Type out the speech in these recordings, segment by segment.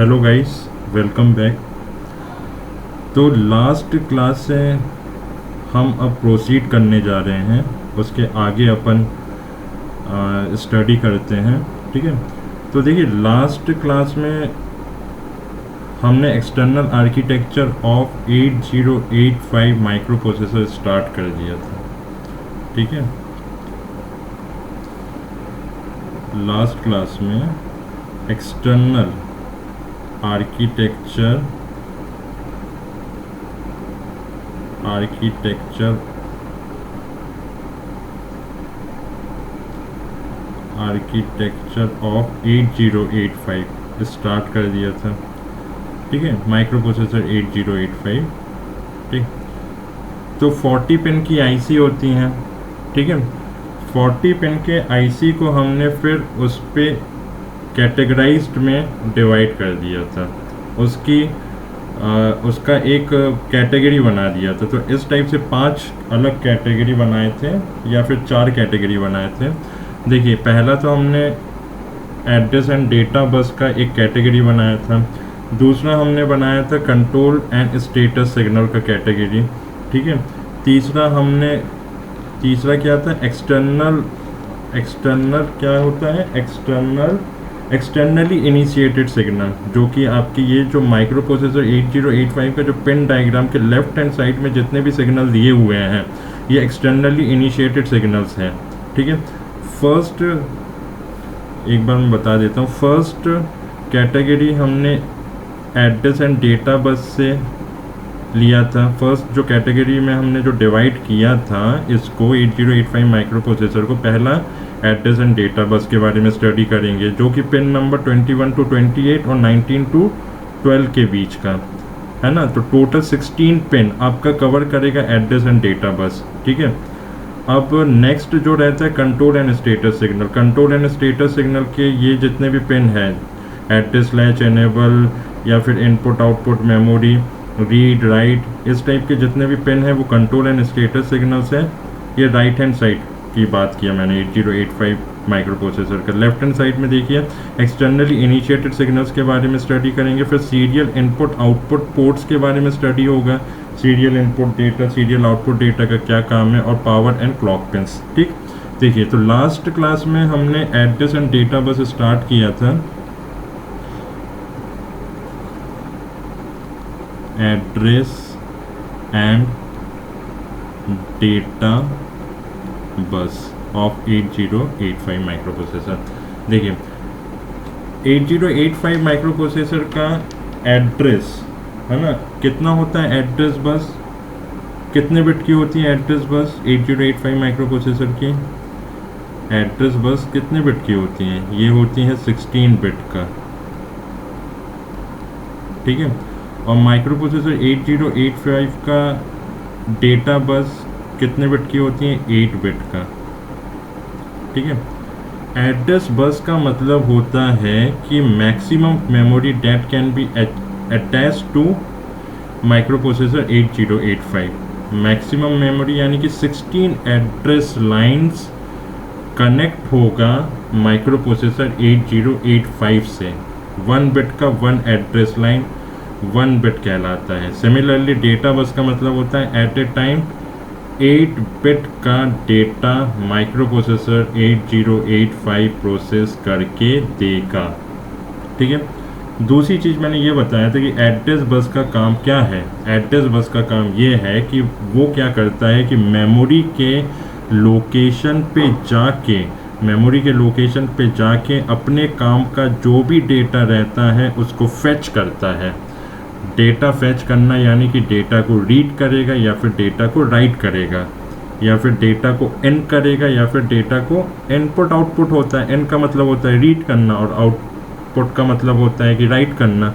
Hello guys, welcome back. तो last class से हम अब प्रोसीड करने जा रहे हैं, उसके आगे अपन स्टडी करते हैं। ठीक है, तो देखिए लास्ट क्लास में हमने external architecture of 8085 micro processor start कर दिया था। ठीक है, लास्ट क्लास में एक्सटर्नल आर्किटेक्चर ऑफ 8085 स्टार्ट कर दिया था। ठीक है, माइक्रो प्रोसेसर 8085। ठीक, तो 40 पिन की आईसी होती हैं। ठीक है, 40 पिन के आईसी को हमने फिर उस पे कैटेगराइज्ड में डिवाइड कर दिया था, उसका एक कैटेगरी बना दिया था। तो इस टाइप से 5 अलग कैटेगरी बनाए थे या फिर 4 कैटेगरी बनाए थे। देखिए, पहला तो हमने एड्रेस एंड डेटा बस का एक कैटेगरी बनाया था। दूसरा हमने बनाया था कंट्रोल एंड स्टेटस सिग्नल का कैटेगरी। ठीक है, तीसरा क्या था, एक्सटर्नल क्या होता है, एक्सटर्नली इनिशिएटेड सिग्नल, जो कि आपकी ये जो माइक्रो प्रोसेसर 8085 का जो पिन डायग्राम के लेफ्ट हैंड साइड में जितने भी सिग्नल दिए हुए हैं, ये एक्सटर्नली इनिशिएटेड सिग्नल्स हैं। ठीक है, फर्स्ट एक बार मैं बता देता हूँ। फर्स्ट कैटेगरी हमने एड्रेस एंड डेटा बस से लिया था। फर्स्ट जो कैटेगरी में हमने जो डिवाइड किया था इसको 8085 माइक्रो प्रोसेसर को, पहला एड्रेस एंड डेटा बस के बारे में स्टडी करेंगे, जो कि पिन नंबर 21 to 28 और 19 to 12 के बीच का है ना। तो टोटल 16 पिन आपका कवर करेगा एड्रेस एंड डेटा बस। ठीक है, अब नेक्स्ट जो रहता है control and status signal. Control and status signal के ये जितने भी पिन हैं, एड्रेस लैच एनेबल या फिर input output memory, read write, इस टाइप के जितने भी पिन हैं वो कंट्रोल एंड स्टेटस सिग्नल्स हैं। ये राइट हैंड साइड की बात किया मैंने 8085 माइक्रो प्रोसेसर का। लेफ्ट हैंड साइड में देखिए एक्सटर्नली इनिशिएटेड सिग्नल्स के बारे में स्टडी करेंगे। फिर सीरियल इनपुट आउटपुट पोर्ट्स के बारे में स्टडी होगा, serial input data, serial output data का क्या काम है, और पावर एंड क्लॉक पिन्स। ठीक, देखिए तो लास्ट क्लास में हमने address and data bus start किया था। Address and data bus of 8085 micro processor. देखिए 8085 माइक्रो प्रोसेसर का एड्रेस है ना, कितना होता है एड्रेस बस, कितने बिट की होती है एड्रेस बस 8085 माइक्रो प्रोसेसर की। एड्रेस बस कितने बिट की होती हैं, ये होती हैं 16 बिट का। ठीक है, और माइक्रो प्रोसेसर 8085 का डेटा बस कितने बिट की होती हैं, 8 बिट का। ठीक है, एड्रेस बस का मतलब होता है कि maximum memory that can be attach to micro processor 8085। Maximum memory यानी कि 16 एड्रेस लाइंस कनेक्ट होगा माइक्रो प्रोसेसर 8085 से। 1 बिट का 1 एड्रेस लाइन 1 बिट कहलाता है। सिमिलरली डेटा बस का मतलब होता है एट ए टाइम 8 बिट का डेटा माइक्रो प्रोसेसर 8085 प्रोसेस करके देगा। ठीक है, दूसरी चीज़ मैंने ये बताया था कि एड्रेस बस का काम क्या है। एड्रेस बस का काम ये है कि वो क्या करता है कि मेमोरी के लोकेशन पे जाके अपने काम का जो भी डेटा रहता है उसको फेच करता है। डेटा फेच करना यानी कि डेटा को रीड करेगा या फिर डेटा को राइट करेगा, या फिर डेटा को इन करेगा या फिर डेटा को इनपुट आउटपुट होता है। इन का मतलब होता है रीड करना और आउटपुट का मतलब होता है कि राइट करना।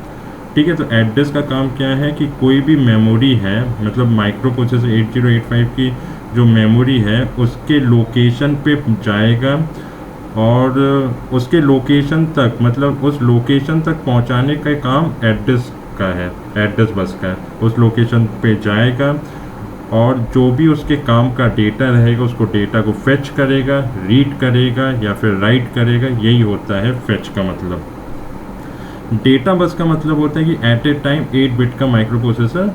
ठीक है, तो एड्रेस का काम क्या है कि कोई भी मेमोरी है, मतलब माइक्रो प्रोसेसर 8085 की जो मेमोरी है उसके लोकेशन पे जाएगा और उसके लोकेशन तक, मतलब उस लोकेशन तक पहुंचाने का काम एड्रेस का है, एड्रेस बस का है। उस लोकेशन पे जाएगा और जो भी उसके काम का डेटा रहेगा उसको डेटा को फेच करेगा, रीड करेगा या फिर राइट करेगा। यही होता है फेच का मतलब। डेटा बस का मतलब होता है कि एट ए टाइम 8 बिट का माइक्रो प्रोसेसर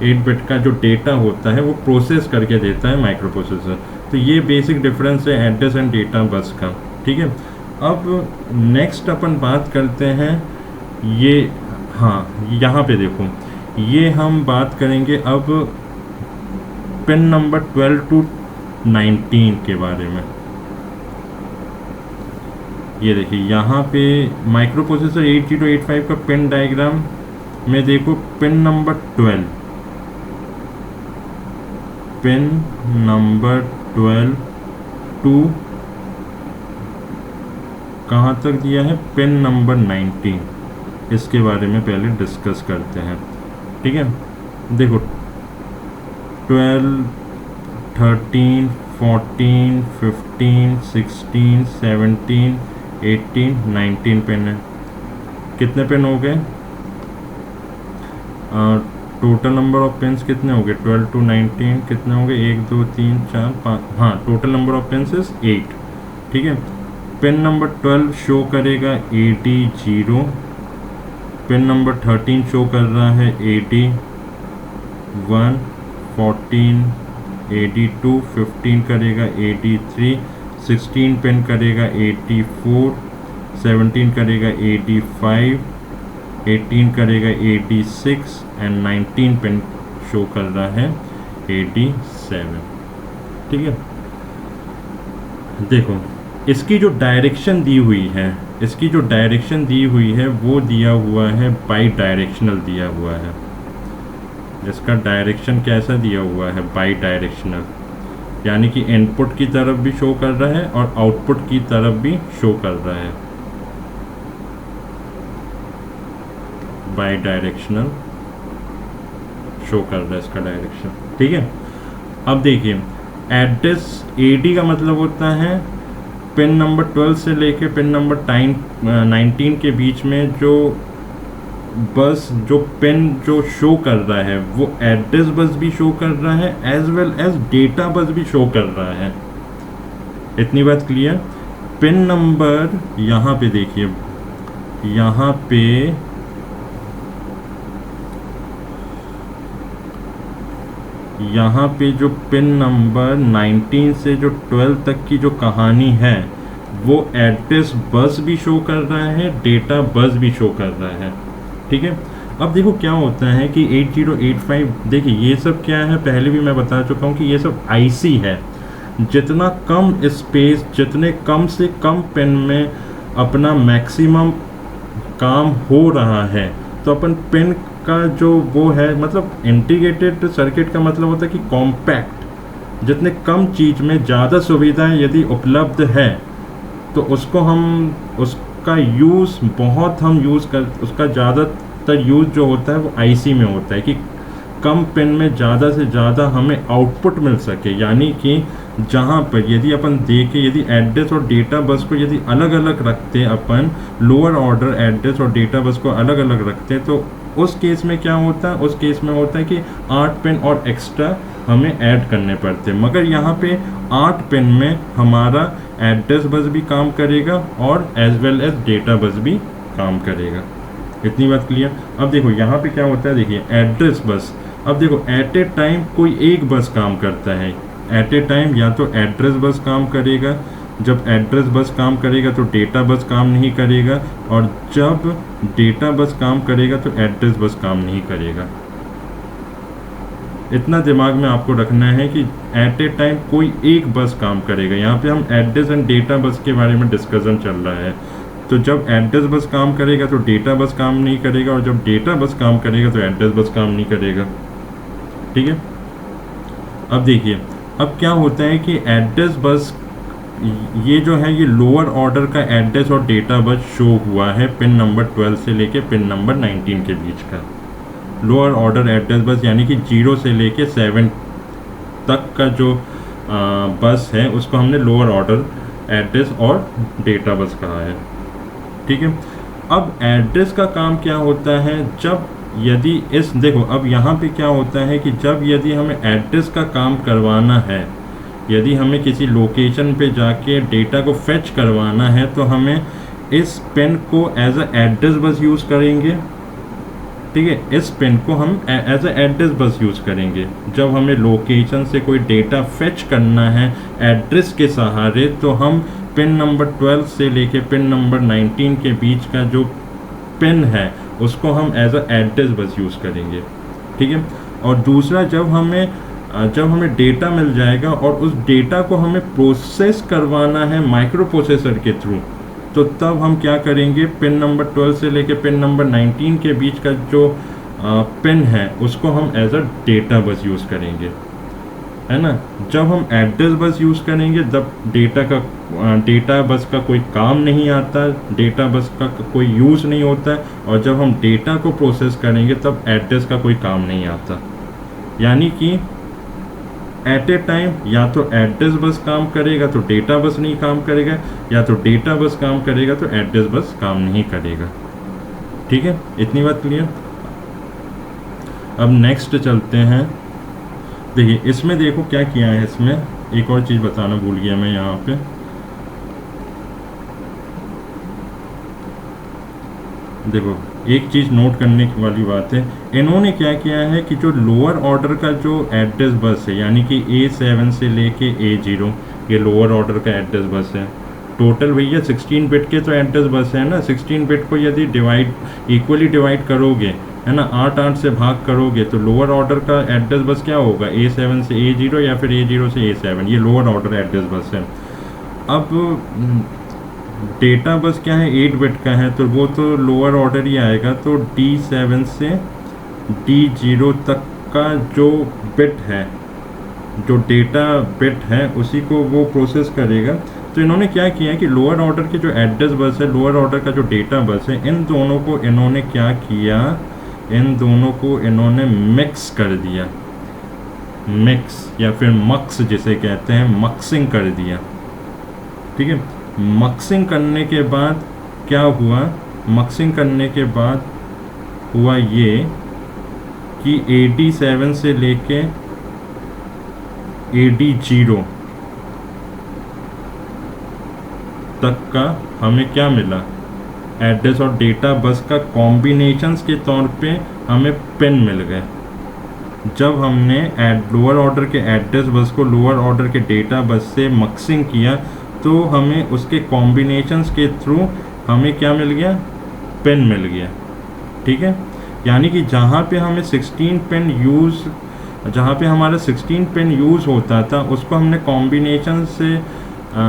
8 बिट का जो डेटा होता है वो प्रोसेस करके देता है माइक्रो प्रोसेसर। तो ये बेसिक डिफरेंस है एड्रेस एंड डेटा बस का। ठीक है, अब नेक्स्ट अपन बात करते हैं ये, हाँ यहाँ पे देखो, ये हम बात करेंगे अब पिन नंबर 12 to 19 के बारे में। ये देखिए यहाँ पे माइक्रो प्रोसेसर 8085 का पिन डायग्राम में देखो, pin number 12, pin number 12 to कहाँ तक दिया है, पिन नंबर 19, इसके बारे में पहले डिस्कस करते हैं। ठीक है, देखो 12, 13, 14, 15, 16, 17, 18, 19 पेन है। कितने पेन हो गए? टोटल नंबर ऑफ पेन्स कितने हो गए? 12 to 19 कितने हो गए? 1 2 3 4 5, हाँ total number of pins is 8। ठीक है, पेन नंबर 12 शो करेगा 80, पेन नंबर 13 शो कर रहा है 81, 14, 82, 15 करेगा 83, 16 पेन करेगा 84, 17 करेगा 85, 18 करेगा 86 एंड 19 पेन शो कर रहा है 87। ठीक है, देखो इसकी जो डायरेक्शन दी हुई है, इसकी जो डायरेक्शन दी हुई है वो दिया हुआ है बाई डायरेक्शनल दिया हुआ है। इसका डायरेक्शन कैसा दिया हुआ है? बाई डायरेक्शनल, यानी कि इनपुट की तरफ भी शो कर रहा है और आउटपुट की तरफ भी शो कर रहा है। बाई डायरेक्शनल शो कर रहा है इसका डायरेक्शन। ठीक है, अब देखिए एड्रेस एडी का मतलब होता है पिन नंबर 12 से लेके पिन नंबर 19 के बीच में जो बस जो पिन जो शो कर रहा है वो एड्रेस बस भी शो कर रहा है as well as data bus भी शो कर रहा है। इतनी बात क्लियर? पिन नंबर यहाँ पे देखिए, यहाँ पे जो पिन नंबर 19 से जो 12 तक की जो कहानी है वो एड्रेस बस भी शो कर रहा है, डेटा बस भी शो कर रहा है। ठीक है, अब देखो क्या होता है कि 8085, देखिए ये सब क्या है, पहले भी मैं बता चुका हूँ कि ये सब आईसी है। जितना कम स्पेस, जितने कम से कम पिन में अपना मैक्सिमम काम हो रहा है, तो अपन पिन का जो वो है, मतलब इंटीग्रेटेड सर्किट का मतलब होता है कि कॉम्पैक्ट, जितने कम चीज़ में ज़्यादा सुविधाएं यदि उपलब्ध है तो उसको हम उसका यूज़ बहुत हम यूज़ कर, उसका ज़्यादातर यूज़ जो होता है वो आईसी में होता है कि कम पिन में ज़्यादा से ज़्यादा हमें आउटपुट मिल सके। यानी कि जहाँ पर यदि अपन देखें, यदि एड्रेस और डेटा बस को यदि अलग अलग रखते अपन, लोअर ऑर्डर एड्रेस और डेटा बस को अलग अलग रखते, तो उस केस में क्या होता है, उस केस में होता है कि 8 पिन और एक्स्ट्रा हमें ऐड करने पड़ते हैं। मगर यहाँ पे 8 पिन में हमारा एड्रेस बस भी काम करेगा और as well as data bus भी काम करेगा। इतनी बात क्लियर? अब देखो यहाँ पे क्या होता है, देखिए एड्रेस बस, अब देखो एट ए टाइम कोई एक बस काम करता है। एट ए टाइम या तो एड्रेस बस काम करेगा, जब एड्रेस बस काम करेगा तो डेटा बस काम नहीं करेगा, और जब डेटा बस काम करेगा तो एड्रेस बस काम नहीं करेगा। इतना दिमाग में आपको रखना है कि एट ए टाइम कोई एक बस काम करेगा। यहाँ पे हम एड्रेस एंड डेटा बस के बारे में डिस्कशन चल रहा है। तो जब एड्रेस बस काम करेगा तो डेटा बस काम नहीं करेगा, और जब डेटा बस काम करेगा तो एड्रेस बस काम नहीं करेगा। ठीक है, अब देखिए अब क्या होता है कि एड्रेस बस, ये जो है ये लोअर ऑर्डर का एड्रेस और डेटा बस शो हुआ है पिन नंबर 12 से लेके पिन नंबर 19 के बीच का लोअर ऑर्डर एड्रेस बस, यानी कि 0 से लेके 7 तक का जो बस है उसको हमने लोअर ऑर्डर एड्रेस और डेटा बस कहा है। ठीक है, अब एड्रेस का काम क्या होता है, जब यदि इस देखो अब यहाँ पे क्या होता है कि जब यदि हमें एड्रेस का काम करवाना है, यदि हमें किसी लोकेशन पे जाके डेटा को फेच करवाना है, तो हमें इस पिन को as a address bus use करेंगे, ठीक है। इस पिन को हम as a address bus use करेंगे जब हमें लोकेशन से कोई डेटा फेच करना है एड्रेस के सहारे, तो हम पिन नंबर 12 से लेके पिन नंबर 19 के बीच का जो पिन है उसको हम as a address bus use करेंगे, ठीक है। और दूसरा, जब हमें डेटा मिल जाएगा और उस डेटा को हमें प्रोसेस करवाना है माइक्रो प्रोसेसर के थ्रू, तो तब हम क्या करेंगे, पिन नंबर 12 से लेके पिन नंबर 19 के बीच का जो पिन है उसको हम as a data bus use करेंगे, है ना। जब हम एड्रेस बस यूज़ करेंगे तब डेटा बस का कोई काम नहीं आता, डेटा बस का कोई यूज़ नहीं होता है, और जब हम डेटा को प्रोसेस करेंगे तब एड्रेस का कोई काम नहीं आता। यानी कि एट ए टाइम या तो एड्रेस बस काम करेगा तो डेटा बस नहीं काम करेगा, या तो डेटा बस काम करेगा तो एड्रेस बस काम नहीं करेगा, ठीक है। इतनी बात क्लियर। अब नेक्स्ट चलते हैं। देखिए इसमें देखो क्या किया है, इसमें एक और चीज़ बताना भूल गया मैं यहाँ पे। देखो एक चीज़ नोट करने वाली बात है, इन्होंने क्या किया है कि जो लोअर ऑर्डर का जो एड्रेस बस है, यानी कि A7 से लेके A0, ये लोअर ऑर्डर का एड्रेस बस है। टोटल भैया 16 बिट के तो एड्रेस बस है ना, 16 बिट को यदि इक्वली डिवाइड करोगे, है ना, 8 से भाग करोगे, तो लोअर ऑर्डर का एड्रेस बस क्या होगा, A7 से A0 या फिर A0 से A7, ये लोअर ऑर्डर एड्रेस बस है। अब डेटा बस क्या है, 8 बिट का है, तो वो तो लोअर ऑर्डर ही आएगा, तो D7 से D0 तक का जो बिट है, जो डेटा बिट है, उसी को वो प्रोसेस करेगा। तो इन्होंने क्या किया कि लोअर ऑर्डर के जो एड्रेस बस है, लोअर ऑर्डर का जो डेटा बस है, इन दोनों को इन्होंने क्या किया, इन दोनों को इन्होंने मिक्स कर दिया, मिक्स या फिर मक्स जिसे कहते हैं, मक्सिंग कर दिया, ठीक है। मक्सिंग करने के बाद क्या हुआ, मक्सिंग करने के बाद हुआ ये कि AD7 से लेके AD0 तक का हमें क्या मिला, एड्रेस और डेटा बस का कॉम्बिनेशंस के तौर पे हमें पिन मिल गए। जब हमने लोअर ऑर्डर के एड्रेस बस को लोअर ऑर्डर के डेटा बस से मक्सिंग किया, तो हमें उसके कॉम्बिनेशंस के थ्रू हमें क्या मिल गया, पिन मिल गया, ठीक है। यानी कि जहाँ पे हमें 16 पिन यूज़, जहाँ पे हमारा 16 पिन यूज़ होता था, उसको हमने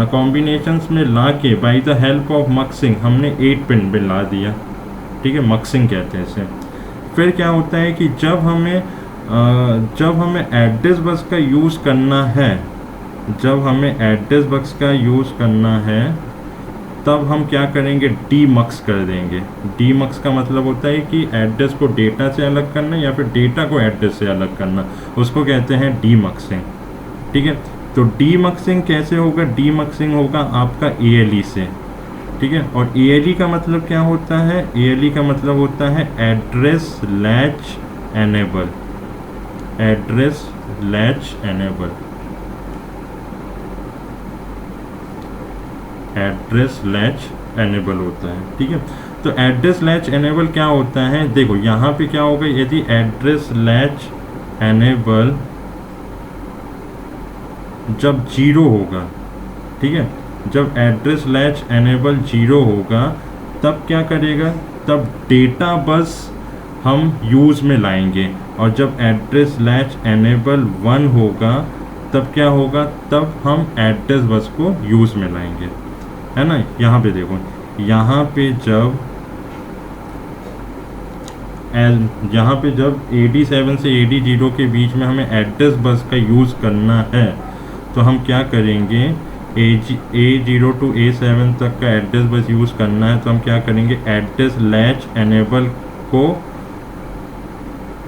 कॉम्बिनेशंस में ला के बाय द हेल्प ऑफ मक्सिंग हमने 8 पिन में ला दिया, ठीक है। मक्सिंग कहते हैं इसे। फिर क्या होता है कि जब हमें एड्रेस बस का यूज़ करना है, जब हमें एड्रेस बस का यूज़ करना है, तब हम क्या करेंगे, डीमक्स कर देंगे। डीमक्स का मतलब होता है कि एड्रेस को डेटा से अलग करना या फिर डेटा को एड्रेस से अलग करना, उसको कहते हैं डीमक्सिंग, ठीक है। तो डीमक्सिंग कैसे होगा, डीमक्सिंग होगा आपका ALE से, ठीक है। और ALE का मतलब क्या होता है, ALE का मतलब होता है address latch enable, address latch enable, address latch enable होता है, ठीक है। तो एड्रेस लैच एनेबल क्या होता है, देखो यहाँ पे क्या होगा, यदि एड्रेस लैच एनेबल जब 0 होगा, ठीक है, जब एड्रेस लैच एनेबल 0 होगा, तब क्या करेगा, तब डेटा बस हम यूज़ में लाएंगे, और जब एड्रेस लैच एनेबल 1 होगा, तब क्या होगा, तब हम एड्रेस बस को यूज़ में लाएंगे, है ना। यहाँ पे देखो, यहाँ पे जब AD7 से AD0 के बीच में हमें एड्रेस बस का यूज़ करना है, तो हम क्या करेंगे, A0 to A7 तक का एड्रेस बस यूज़ करना है, तो हम क्या करेंगे, एड्रेस लैच एनेबल को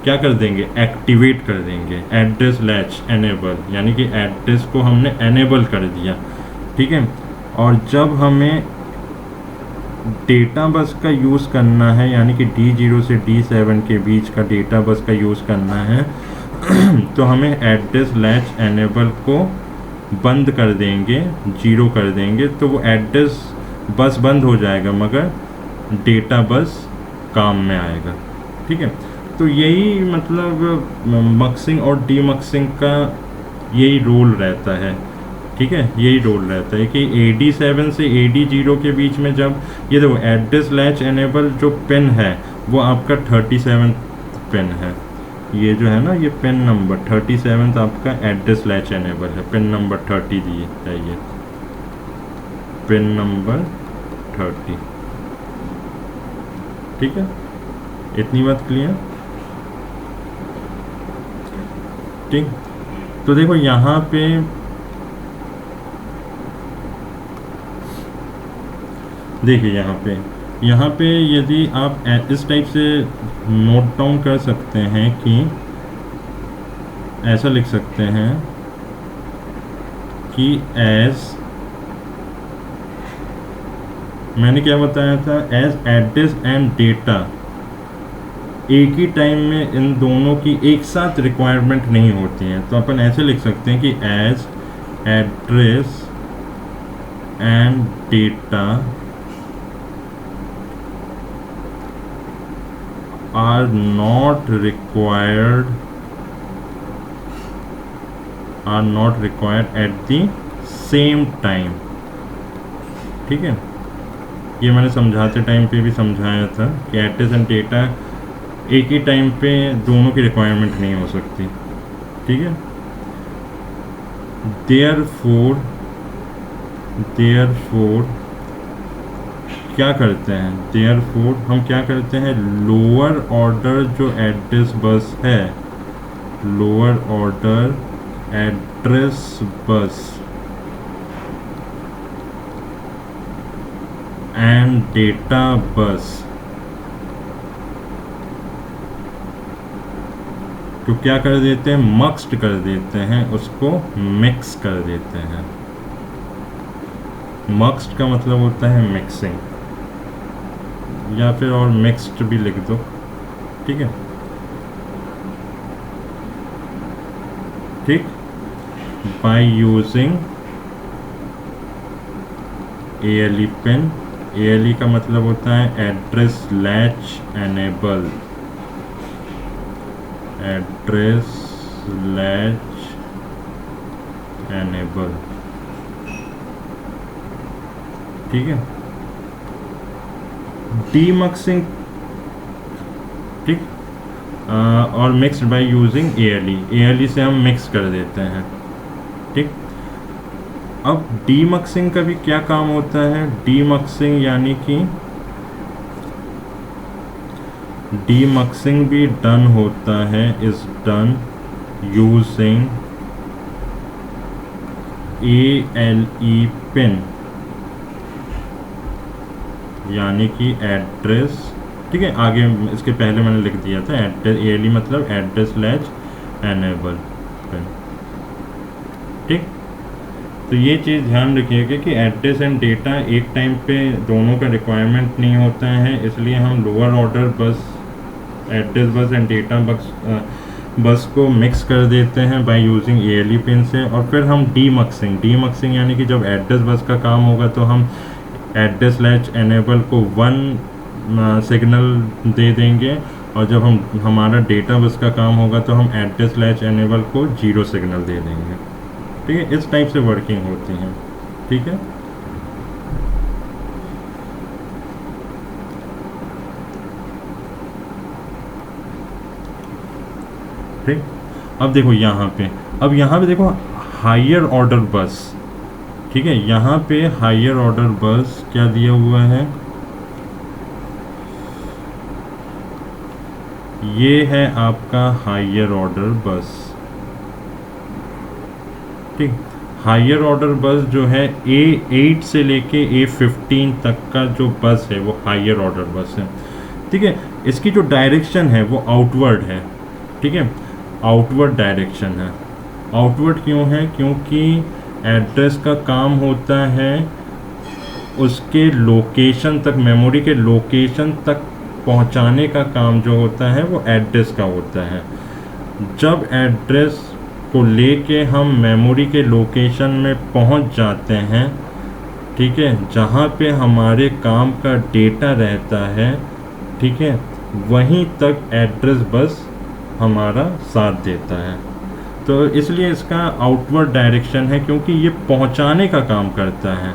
क्या कर देंगे, एक्टिवेट कर देंगे, एड्रेस लैच एनेबल, यानी कि एड्रेस को हमने एनेबल कर दिया, ठीक है। और जब हमें डेटा बस का यूज़ करना है, यानी कि D0 से D7 के बीच का डेटा बस का यूज़ करना है, तो हमें एड्रेस लैच एनेबल को बंद कर देंगे, 0 कर देंगे, तो वो एड्रेस बस बंद हो जाएगा मगर डेटा बस काम में आएगा। ठीक है, तो यही मतलब मक्सिंग और डीमक्सिंग का यही रोल रहता है। ठीक है, यही रोल रहता है कि AD7 से AD0 के बीच में जब ये देखो एड्रेस लैच एनेबल जो पिन है वो आपका 37 पिन है। ये जो है ना ये पिन नंबर 37 आपका एड्रेस लैच एनेबल है, पिन नंबर 30 दिए है ये, पिन नंबर 30। ठीक है, इतनी बात क्लियर। ठीक, तो देखो यहाँ पे देखिए यहाँ पे यदि आप इस टाइप से नोट डाउन कर सकते हैं कि ऐसा लिख सकते हैं कि एज मैंने क्या बताया था, एज एड्रेस एंड डेटा एक ही टाइम में इन दोनों की एक साथ रिक्वायरमेंट नहीं होती है, तो अपन ऐसे लिख सकते हैं कि as address and data are not required at the same time। ठीक है, ये मैंने समझाते टाइम पे भी समझाया था कि एड्रेस एंड डेटा एक ही टाइम पे दोनों की रिक्वायरमेंट नहीं हो सकती। ठीक है, therefore क्या करते हैं, therefore हम क्या करते हैं, लोअर ऑर्डर जो एड्रेस बस है, lower order address bus and data bus तो क्या कर देते हैं, मक्स्ड कर देते हैं, उसको मिक्स कर देते हैं। मक्स्ड का मतलब होता है मिक्सिंग, या फिर और मिक्स्ड भी लिख दो। ठीक है, ठीक, by using ALE pin. ALE का मतलब होता है address latch enable, address latch enable. ठीक है, डीमक्सिंग, ठीक, और mixed by using ALE। ALE से हम मिक्स कर देते हैं। ठीक, अब डीमक्सिंग का भी क्या काम होता है, डीमक्सिंग यानी कि डीमक्सिंग भी डन होता है, is done using ALE pin यानी कि एड्रेस। ठीक है, आगे इसके पहले मैंने लिख दिया था एड्रेस, ALE मतलब एड्रेस लैच एनेबल पिन। ठीक, तो ये चीज़ ध्यान रखिएगा कि एड्रेस एंड डेटा एक टाइम पे दोनों का रिक्वायरमेंट नहीं होता है, इसलिए हम लोअर ऑर्डर बस address bus and data bus को मिक्स कर देते हैं बाय यूजिंग ALE पिन से। और फिर हम डीमक्सिंग यानी कि जब एड्रेस बस का काम होगा तो हम एड्रेस लैच एनेबल को 1 सिग्नल दे देंगे, और जब हमारा डेटा बस का काम होगा तो हम एड्रेस लैच एनेबल को 0 सिग्नल दे देंगे। ठीक है, इस टाइप से वर्किंग होती है। ठीक है, ठीक, अब देखो यहाँ पे देखो हायर ऑर्डर बस। ठीक है, यहाँ पे हायर ऑर्डर बस क्या दिया हुआ है, ये है आपका हायर ऑर्डर बस। ठीक, हायर ऑर्डर बस जो है A8 से लेके A15 तक का जो बस है वो हायर ऑर्डर बस है। ठीक है, इसकी जो डायरेक्शन है वो आउटवर्ड है। ठीक है, आउटवर्ड डायरेक्शन है। आउटवर्ड क्यों है, क्योंकि एड्रेस का काम होता है उसके लोकेशन तक, मेमोरी के लोकेशन तक पहुंचाने का काम जो होता है वो एड्रेस का होता है। जब एड्रेस को लेके हम मेमोरी के लोकेशन में पहुंच जाते हैं ठीक है, जहाँ पे हमारे काम का डेटा रहता है, ठीक है, वहीं तक एड्रेस बस हमारा साथ देता है। तो इसलिए इसका आउटवर्ड डायरेक्शन है, क्योंकि ये पहुंचाने का काम करता है,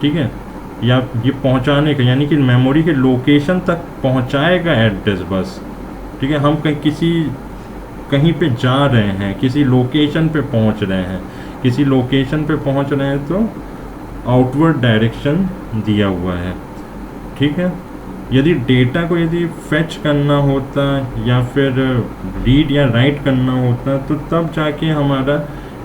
ठीक है, या ये पहुंचाने का यानी कि मेमोरी के लोकेशन तक पहुंचाएगा एड्रेस बस, ठीक है। हम कहीं पे जा रहे हैं, किसी लोकेशन पे पहुंच रहे हैं, किसी लोकेशन पे पहुंच रहे हैं तो आउटवर्ड डायरेक्शन दिया हुआ है, ठीक है। यदि डेटा को यदि फेच करना होता या फिर रीड या राइट करना होता तो तब जाके हमारा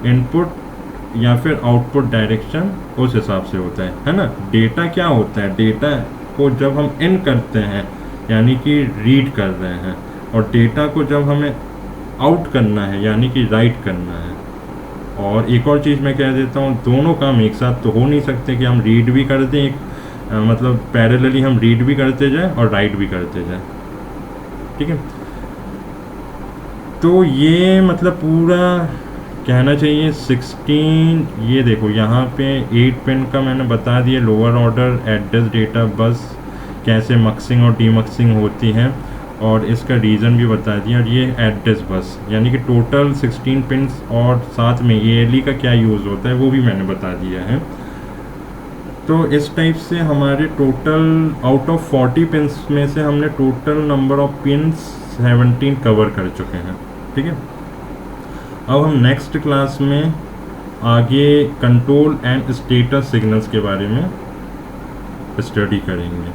इनपुट या फिर आउटपुट डायरेक्शन उस हिसाब से होता है ना। डेटा क्या होता है, डेटा को जब हम इन करते हैं यानी कि रीड कर रहे हैं, और डेटा को जब हमें आउट करना है यानी कि राइट करना है। और एक और चीज़ मैं कह देता हूँ, दोनों काम एक साथ तो हो नहीं सकते कि हम रीड भी कर दें, मतलब पैरेलली हम रीड भी करते जाएं और राइट भी करते जाएं, ठीक है। तो ये मतलब पूरा कहना चाहिए 16, ये देखो यहाँ पे 8 पिन का मैंने बता दिया, lower order address data bus कैसे मक्सिंग और डीमक्सिंग होती है, और इसका रीज़न भी बता दिया। और ये एड्रेस बस यानी कि टोटल 16 पिन्स, और साथ में ALE का क्या यूज़ होता है वो भी मैंने बता दिया है। तो इस टाइप से हमारे टोटल आउट ऑफ 40 पिन्स में से हमने total number of pins 17 cover कर चुके हैं, ठीक है। अब हम नेक्स्ट क्लास में आगे कंट्रोल एंड स्टेटस सिग्नल्स के बारे में स्टडी करेंगे,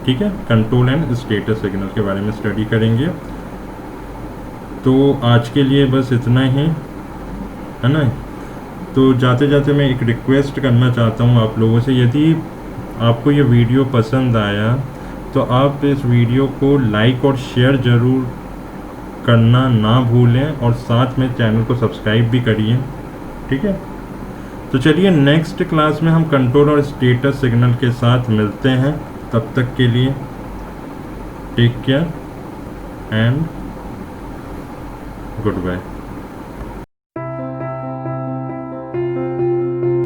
ठीक है। कंट्रोल एंड स्टेटस सिग्नल के बारे में स्टडी करेंगे। तो आज के लिए बस इतना ही है ना। तो जाते जाते मैं एक रिक्वेस्ट करना चाहता हूँ आप लोगों से, यदि आपको ये वीडियो पसंद आया तो आप इस वीडियो को लाइक और शेयर ज़रूर करना ना भूलें, और साथ में चैनल को सब्सक्राइब भी करिए, ठीक है। तो चलिए नेक्स्ट क्लास में हम कंट्रोल और स्टेटस सिग्नल के साथ मिलते हैं। तब तक के लिए take care and good bye.